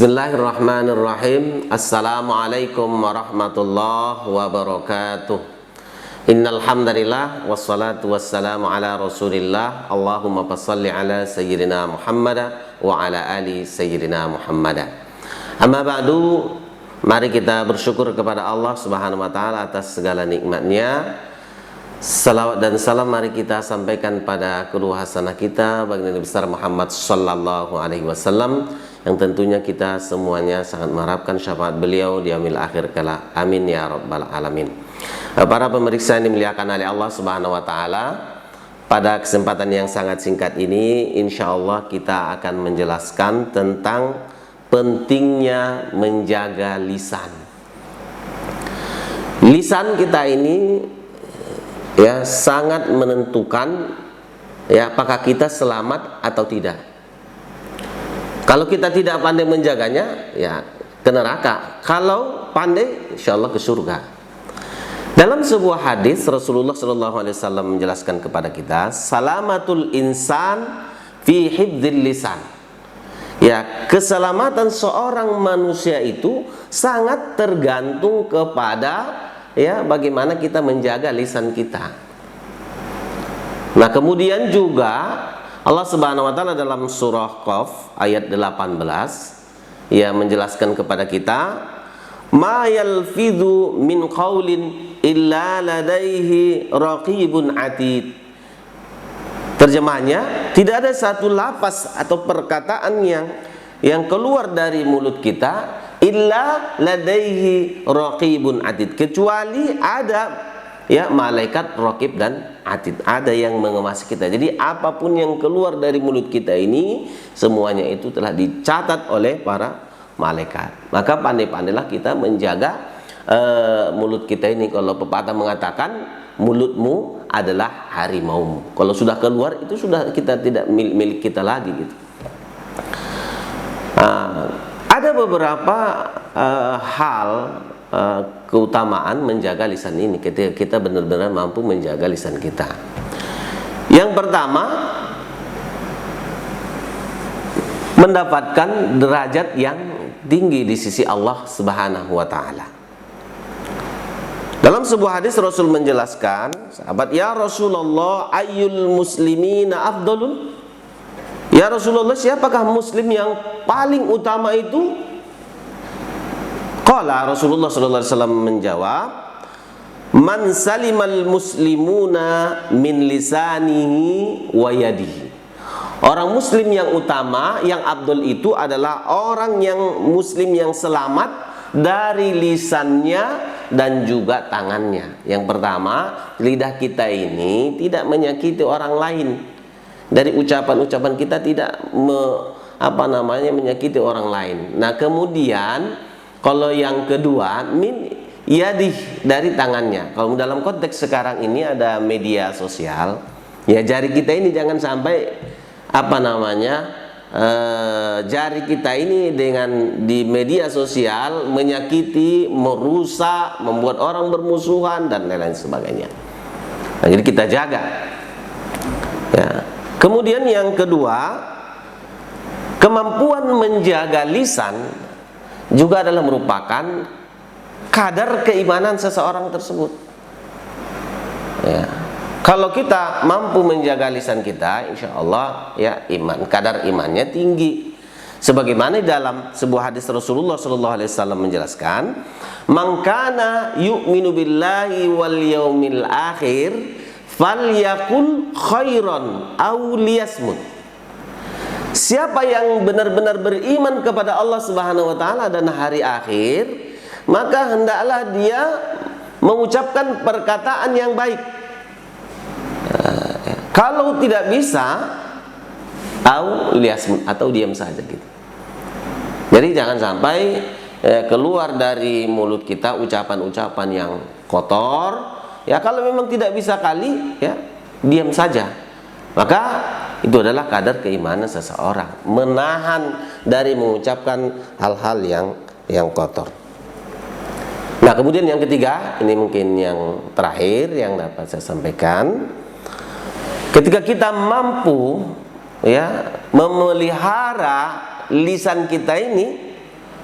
Bismillahirrahmanirrahim. Assalamualaikum warahmatullahi wabarakatuh. Innal hamdalillah wassalatu wassalamu ala Rasulillah. Allahumma shalli ala sayyidina Muhammad wa ala ali sayyidina Muhammad. Amma ba'du, mari kita bersyukur kepada Allah Subhanahu wa taala atas segala nikmatnya. Salawat dan salam mari kita sampaikan pada kedua hasanah kita baginda Nabi besar Muhammad sallallahu alaihi wasallam, yang tentunya kita semuanya sangat mengharapkan syafaat beliau di yaumil akhir kala. Amin ya rabbal alamin. Para pemirsa yang dimuliakan oleh Allah Subhanahu wa taala, pada kesempatan yang sangat singkat ini insyaallah kita akan menjelaskan tentang pentingnya menjaga lisan. Lisan kita ini ya sangat menentukan ya apakah kita selamat atau tidak. Kalau kita tidak pandai menjaganya, ya ke neraka. Kalau pandai, insya Allah ke surga. Dalam sebuah hadis Rasulullah SAW menjelaskan kepada kita, salamatul insan fi hifdzil lisan. Ya, keselamatan seorang manusia itu sangat tergantung kepada ya bagaimana kita menjaga lisan kita. Nah, kemudian juga Allah Subhanahu wa taala dalam surah Qaf ayat 18 ya menjelaskan kepada kita, ma yalfidhu min qaulin illa ladaihi raqibun atid. Terjemahnya, tidak ada satu lafaz atau perkataan yang keluar dari mulut kita illa ladaihi raqibun atid, kecuali ada ya malaikat raqib dan atid, ada yang mengawasi kita. Jadi apapun yang keluar dari mulut kita ini semuanya itu telah dicatat oleh para malaikat. Maka pandai-pandailah kita menjaga mulut kita ini. Kalau pepatah mengatakan mulutmu adalah harimaumu. Kalau sudah keluar itu sudah kita tidak milik kita lagi gitu. Ada beberapa hal keutamaan menjaga lisan ini ketika kita benar-benar mampu menjaga lisan kita. Yang pertama, mendapatkan derajat yang tinggi di sisi Allah Subhanahu wa taala. Dalam sebuah hadis Rasul menjelaskan, sahabat, ya Rasulullah, ayyul muslimina afdalun? Ya Rasulullah, siapakah muslim yang paling utama itu? Qala Rasulullah SAW menjawab, man salimal muslimuna min lisanihi wa yadihi. Orang muslim yang utama, yang abdul itu adalah orang yang muslim yang selamat dari lisannya dan juga tangannya. Yang pertama, lidah kita ini tidak menyakiti orang lain. Dari ucapan-ucapan kita tidak menyakiti orang lain. Nah, kemudian kalau yang kedua, min yadih, dari tangannya. Kalau dalam konteks sekarang ini ada media sosial, ya jari kita ini jangan sampai jari kita ini dengan di media sosial menyakiti, merusak, membuat orang bermusuhan dan lain-lain sebagainya. Nah, jadi kita jaga. Ya. Kemudian yang kedua, kemampuan menjaga lisan juga adalah merupakan kadar keimanan seseorang tersebut. Ya. Kalau kita mampu menjaga lisan kita, insya Allah ya kadar imannya tinggi. Sebagaimana dalam sebuah hadis Rasulullah SAW menjelaskan, man kana yu'minu billahi wal yaumil akhir falyakul khairan aw liyasmut. Siapa yang benar-benar beriman kepada Allah Subhanahu wa taala dan hari akhir, maka hendaklah dia mengucapkan perkataan yang baik. Kalau tidak bisa, atau diam saja gitu. Jadi jangan sampai keluar dari mulut kita ucapan-ucapan yang kotor. Ya kalau memang tidak bisa kali, ya diam saja. Maka itu adalah kadar keimanan seseorang, menahan dari mengucapkan hal-hal yang kotor. Nah, kemudian yang ketiga, ini mungkin yang terakhir yang dapat saya sampaikan. Ketika kita mampu ya memelihara lisan kita ini,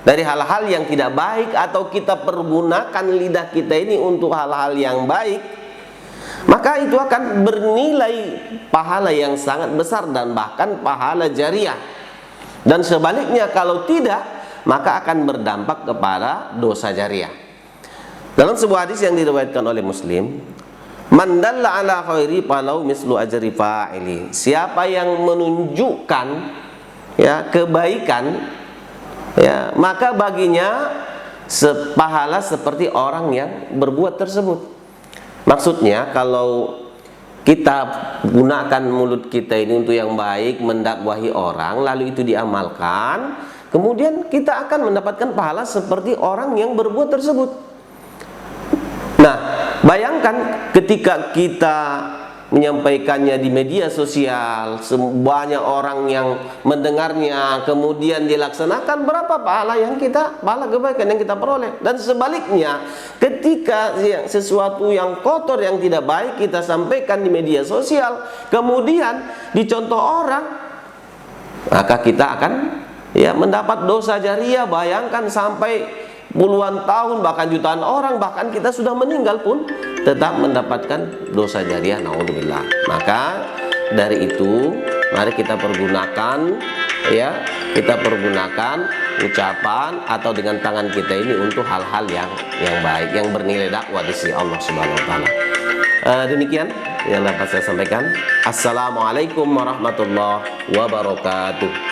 dari hal-hal yang tidak baik, atau kita pergunakan lidah kita ini untuk hal-hal yang baik, maka itu akan bernilai pahala yang sangat besar dan bahkan pahala jariah. Dan sebaliknya kalau tidak, maka akan berdampak kepada dosa jariah. Dalam sebuah hadis yang diriwayatkan oleh Muslim, man dalla ala khairi falau mislu ajri fa'ili. Siapa yang menunjukkan ya kebaikan, ya, maka baginya pahala seperti orang yang berbuat tersebut. Maksudnya kalau kita gunakan mulut kita ini untuk yang baik, mendakwahi orang, lalu itu diamalkan, kemudian kita akan mendapatkan pahala seperti orang yang berbuat tersebut. Nah, bayangkan ketika kita menyampaikannya di media sosial, banyak orang yang mendengarnya, kemudian dilaksanakan, berapa pahala kebaikan yang kita peroleh. Dan sebaliknya, ketika sesuatu yang kotor, yang tidak baik kita sampaikan di media sosial, kemudian dicontoh orang, maka kita akan mendapat dosa jariah. Bayangkan sampai puluhan tahun, bahkan jutaan orang, bahkan kita sudah meninggal pun tetap mendapatkan dosa jariah, naudzubillah. Maka dari itu, mari kita pergunakan ucapan atau dengan tangan kita ini untuk hal-hal yang baik, yang bernilai dakwah di sisi Allah Subhanahu wa taala. Demikian yang dapat saya sampaikan. Assalamualaikum warahmatullahi wabarakatuh.